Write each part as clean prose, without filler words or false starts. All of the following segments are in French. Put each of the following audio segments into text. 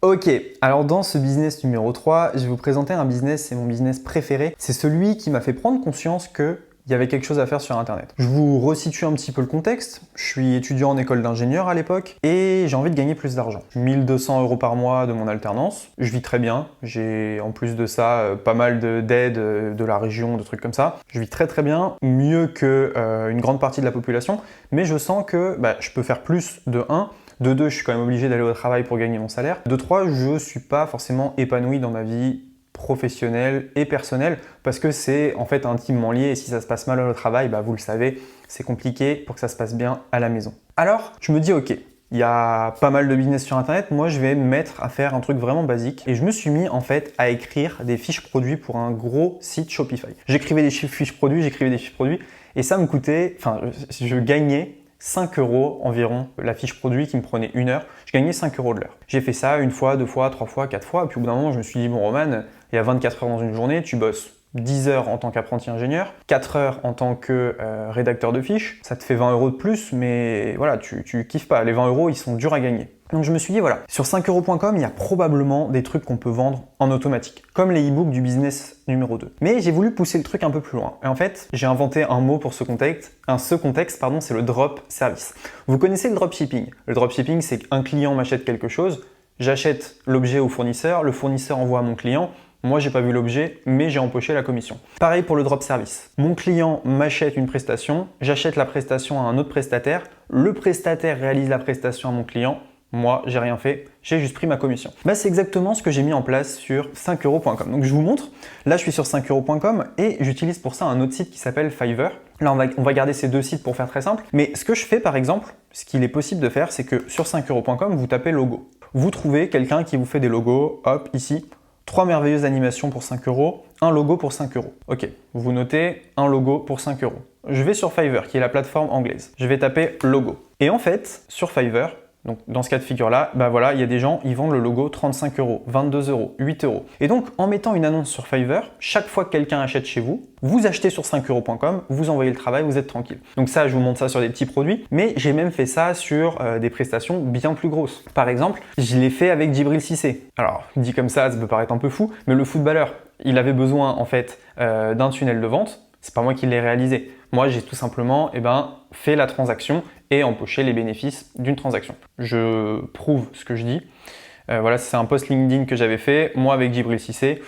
Ok, alors dans ce business numéro 3, je vais vous présenter un business, c'est mon business préféré. C'est celui qui m'a fait prendre conscience qu'il y avait quelque chose à faire sur Internet. Je vous resitue un petit peu le contexte. Je suis étudiant en école d'ingénieur à l'époque et j'ai envie de gagner plus d'argent. 1200 € par mois de mon alternance. Je vis très bien. J'ai en plus de ça pas mal d'aides de la région, de trucs comme ça. Je vis très très bien, mieux que une grande partie de la population, mais je sens que je peux faire plus de 1. De 2, je suis quand même obligé d'aller au travail pour gagner mon salaire. De 3, je ne suis pas forcément épanoui dans ma vie professionnelle et personnelle parce que c'est en fait intimement lié et si ça se passe mal au travail, vous le savez, c'est compliqué pour que ça se passe bien à la maison. Alors, je me dis ok, il y a pas mal de business sur internet, moi je vais me mettre à faire un truc vraiment basique et je me suis mis en fait à écrire des fiches produits pour un gros site Shopify. J'écrivais des fiches produits et ça me coûtait, je gagnais 5 € environ la fiche produit qui me prenait 1 heure, je gagnais 5 € de l'heure. J'ai fait ça 1 fois, 2 fois, 3 fois, 4 fois, et puis au bout d'un moment, je me suis dit, bon Roman, il y a 24 heures dans une journée, tu bosses 10 heures en tant qu'apprenti ingénieur, 4 heures en tant que rédacteur de fiches, ça te fait 20 € de plus, mais voilà, tu kiffes pas, les 20 €, ils sont durs à gagner. Donc je me suis dit, voilà, sur 5euros.com, il y a probablement des trucs qu'on peut vendre en automatique, comme les e-books du business numéro 2. Mais j'ai voulu pousser le truc un peu plus loin. Et en fait, j'ai inventé un mot pour ce contexte. C'est le drop service. Vous connaissez le dropshipping. Le dropshipping, c'est qu'un client m'achète quelque chose, j'achète l'objet au fournisseur, le fournisseur envoie à mon client. Moi, j'ai pas vu l'objet, mais j'ai empoché la commission. Pareil pour le drop service. Mon client m'achète une prestation, j'achète la prestation à un autre prestataire, le prestataire réalise la prestation à mon client. Moi, j'ai rien fait, j'ai juste pris ma commission. C'est exactement ce que j'ai mis en place sur 5euros.com. Donc je vous montre, là je suis sur 5euros.com et j'utilise pour ça un autre site qui s'appelle Fiverr. Là on va garder ces deux sites pour faire très simple. Mais ce que je fais par exemple, ce qu'il est possible de faire, c'est que sur 5euros.com, vous tapez logo. Vous trouvez quelqu'un qui vous fait des logos, hop, ici, 3 merveilleuses animations pour 5 €, un logo pour 5 €. Ok, vous notez un logo pour 5 €. Je vais sur Fiverr, qui est la plateforme anglaise. Je vais taper logo. Et en fait, sur Fiverr, donc dans ce cas de figure-là, voilà, il y a des gens, ils vendent le logo 35 €, 22 €, 8 €. Et donc, en mettant une annonce sur Fiverr, chaque fois que quelqu'un achète chez vous, vous achetez sur 5euros.com, vous envoyez le travail, vous êtes tranquille. Donc ça, je vous montre ça sur des petits produits, mais j'ai même fait ça sur des prestations bien plus grosses. Par exemple, je l'ai fait avec Djibril Cissé. Alors, dit comme ça peut paraître un peu fou, mais le footballeur, il avait besoin en fait d'un tunnel de vente. C'est pas moi qui l'ai réalisé. Moi, j'ai tout simplement fait la transaction et empoché les bénéfices d'une transaction. Je prouve ce que je dis. Voilà, c'est un post LinkedIn que j'avais fait, moi avec Djibril Cissé.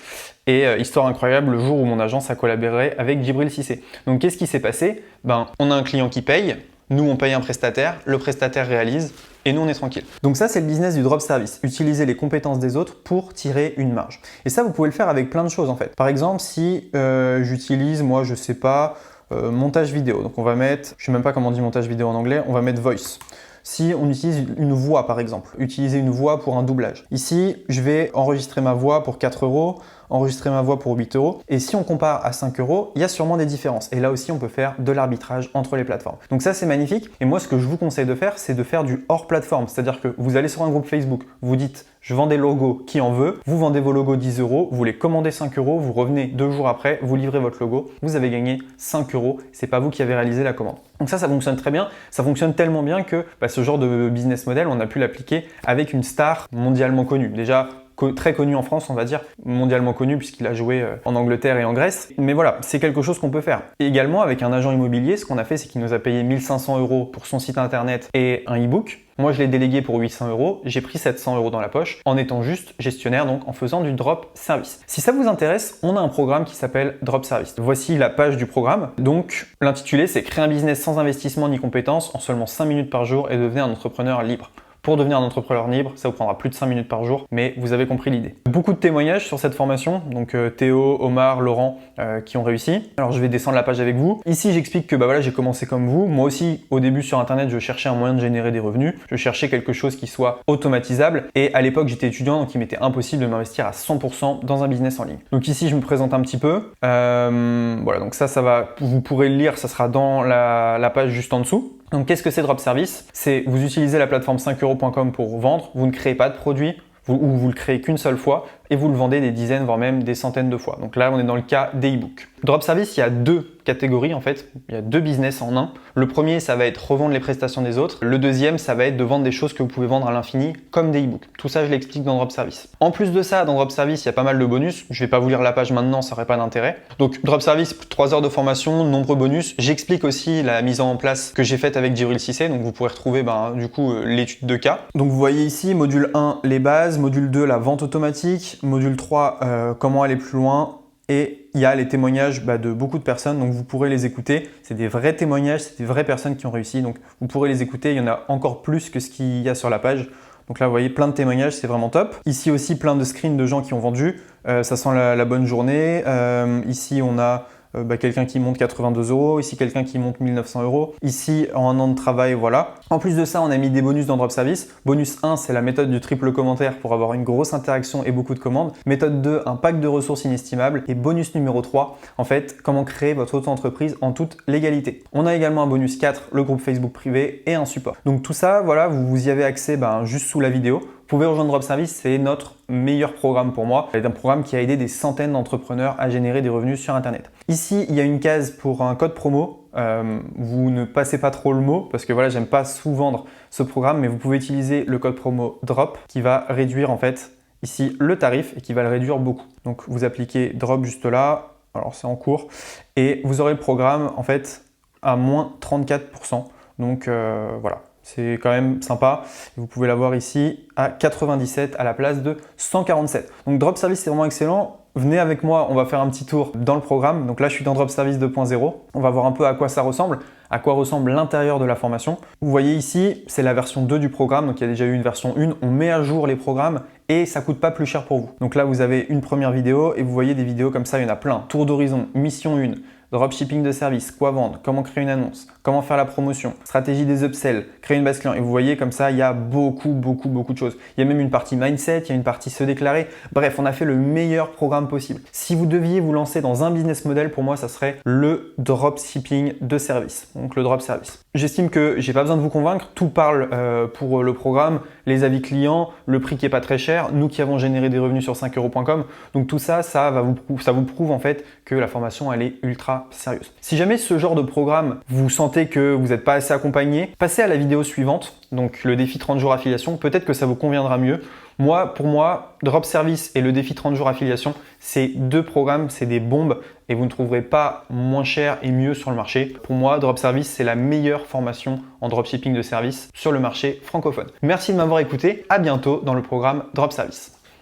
Et histoire incroyable, le jour où mon agence a collaboré avec Djibril Cissé. Donc qu'est-ce qui s'est passé ? On a un client qui paye, nous on paye un prestataire, le prestataire réalise et nous on est tranquille. Donc ça c'est le business du drop service, utiliser les compétences des autres pour tirer une marge. Et ça vous pouvez le faire avec plein de choses en fait. Par exemple si j'utilise, moi je sais pas, montage vidéo. Donc on va mettre, je sais même pas comment on dit montage vidéo en anglais, on va mettre voice. Si on utilise une voix par exemple, utiliser une voix pour un doublage. Ici, je vais enregistrer ma voix pour 4 €, enregistrer ma voix pour 8 €. Et si on compare à 5 €, il y a sûrement des différences. Et là aussi, on peut faire de l'arbitrage entre les plateformes. Donc ça, c'est magnifique. Et moi, ce que je vous conseille de faire, c'est de faire du hors plateforme. C'est-à-dire que vous allez sur un groupe Facebook, vous dites « je vends des logos, qui en veut ?» Vous vendez vos logos 10 €, vous les commandez 5 €, vous revenez 2 jours après, vous livrez votre logo, vous avez gagné 5 €. C'est pas vous qui avez réalisé la commande. Donc ça fonctionne très bien. Ça fonctionne tellement bien que ce genre de business model, on a pu l'appliquer avec une star mondialement connue. Déjà, très connu en France, on va dire, mondialement connu puisqu'il a joué en Angleterre et en Grèce. Mais voilà, c'est quelque chose qu'on peut faire. Et également, avec un agent immobilier, ce qu'on a fait, c'est qu'il nous a payé 1500 € pour son site internet et un e-book. Moi, je l'ai délégué pour 800 €. J'ai pris 700 € dans la poche en étant juste gestionnaire, donc en faisant du drop service. Si ça vous intéresse, on a un programme qui s'appelle Drop Service. Voici la page du programme. Donc, l'intitulé, c'est « Créer un business sans investissement ni compétences en seulement 5 minutes par jour et devenir un entrepreneur libre ». Pour devenir un entrepreneur libre, ça vous prendra plus de 5 minutes par jour, mais vous avez compris l'idée. Beaucoup de témoignages sur cette formation, donc Théo, Omar, Laurent, qui ont réussi. Alors je vais descendre la page avec vous. Ici j'explique que voilà, j'ai commencé comme vous. Moi aussi, au début sur internet, je cherchais un moyen de générer des revenus. Je cherchais quelque chose qui soit automatisable. Et à l'époque, j'étais étudiant, donc il m'était impossible de m'investir à 100% dans un business en ligne. Donc ici, je me présente un petit peu. Voilà, donc ça va, vous pourrez le lire, ça sera dans la page juste en dessous. Donc qu'est-ce que c'est Drop Service ? C'est vous utilisez la plateforme 5euros.com pour vendre, vous ne créez pas de produit, ou vous le créez qu'une seule fois et vous le vendez des dizaines, voire même des centaines de fois. Donc là, on est dans le cas des e-books. Drop service, il y a deux catégories en fait, il y a deux business en un. Le premier, ça va être revendre les prestations des autres. Le deuxième, ça va être de vendre des choses que vous pouvez vendre à l'infini, comme des e-books. Tout ça, je l'explique dans Drop Service. En plus de ça, dans Drop Service, il y a pas mal de bonus. Je vais pas vous lire la page maintenant, ça n'aurait pas d'intérêt. Donc Drop Service, 3 heures de formation, nombreux bonus. J'explique aussi la mise en place que j'ai faite avec Djibril Cissé, donc vous pourrez retrouver du coup l'étude de cas. Donc vous voyez ici, module 1, les bases, module 2, la vente automatique, module 3, comment aller plus loin. Et il y a les témoignages de beaucoup de personnes, donc vous pourrez les écouter. C'est des vrais témoignages, c'est des vraies personnes qui ont réussi, donc vous pourrez les écouter. Il y en a encore plus que ce qu'il y a sur la page. Donc là, vous voyez, plein de témoignages, c'est vraiment top. Ici aussi, plein de screens de gens qui ont vendu. Ça sent la bonne journée. Ici, on a quelqu'un qui monte 82 €, ici quelqu'un qui monte 1900 €, ici en un an de travail, voilà. En plus de ça, on a mis des bonus dans Drop Service. Bonus 1, c'est la méthode du triple commentaire pour avoir une grosse interaction et beaucoup de commandes. Méthode 2, un pack de ressources inestimables. Et bonus numéro 3, en fait, comment créer votre auto-entreprise en toute légalité. On a également un bonus 4, le groupe Facebook privé et un support. Donc tout ça, voilà, vous y avez accès juste sous la vidéo. Vous pouvez rejoindre Drop Service, c'est notre meilleur programme pour moi. C'est un programme qui a aidé des centaines d'entrepreneurs à générer des revenus sur Internet. Ici, il y a une case pour un code promo. Vous ne passez pas trop le mot parce que voilà, j'aime pas sous-vendre ce programme, mais vous pouvez utiliser le code promo DROP qui va réduire en fait ici le tarif et qui va le réduire beaucoup. Donc vous appliquez DROP juste là, alors c'est en cours, et vous aurez le programme en fait à moins 34%. Donc voilà. C'est quand même sympa. Vous pouvez l'avoir ici à 97 à la place de 147. Donc Drop Service, c'est vraiment excellent. Venez avec moi, on va faire un petit tour dans le programme. Donc là, je suis dans Drop Service 2.0. On va voir un peu à quoi ça ressemble, à quoi ressemble l'intérieur de la formation. Vous voyez ici, c'est la version 2 du programme. Donc il y a déjà eu une version 1. On met à jour les programmes et ça coûte pas plus cher pour vous. Donc là, vous avez une première vidéo et vous voyez des vidéos comme ça, il y en a plein. Tour d'horizon, mission 1. Dropshipping de service, quoi vendre, comment créer une annonce, comment faire la promotion, stratégie des upsells, créer une base client. Et vous voyez comme ça, il y a beaucoup de choses. Il y a même une partie mindset, il y a une partie se déclarer. Bref, on a fait le meilleur programme possible. Si vous deviez vous lancer dans un business model, pour moi, ça serait le dropshipping de service. Donc le drop service. J'estime que j'ai pas besoin de vous convaincre. Tout parle pour le programme, les avis clients, le prix qui est pas très cher, nous qui avons généré des revenus sur 5€ .com. Donc tout ça, ça vous prouve en fait que la formation, elle est ultra sérieuse. Si jamais ce genre de programme, vous sentez que vous n'êtes pas assez accompagné, passez à la vidéo suivante, donc le défi 30 jours affiliation, peut-être que ça vous conviendra mieux. Pour moi, Drop Service et le défi 30 jours affiliation, c'est deux programmes, c'est des bombes et vous ne trouverez pas moins cher et mieux sur le marché. Pour moi, Drop Service, c'est la meilleure formation en dropshipping de service sur le marché francophone. Merci de m'avoir écouté, à bientôt dans le programme Drop Service.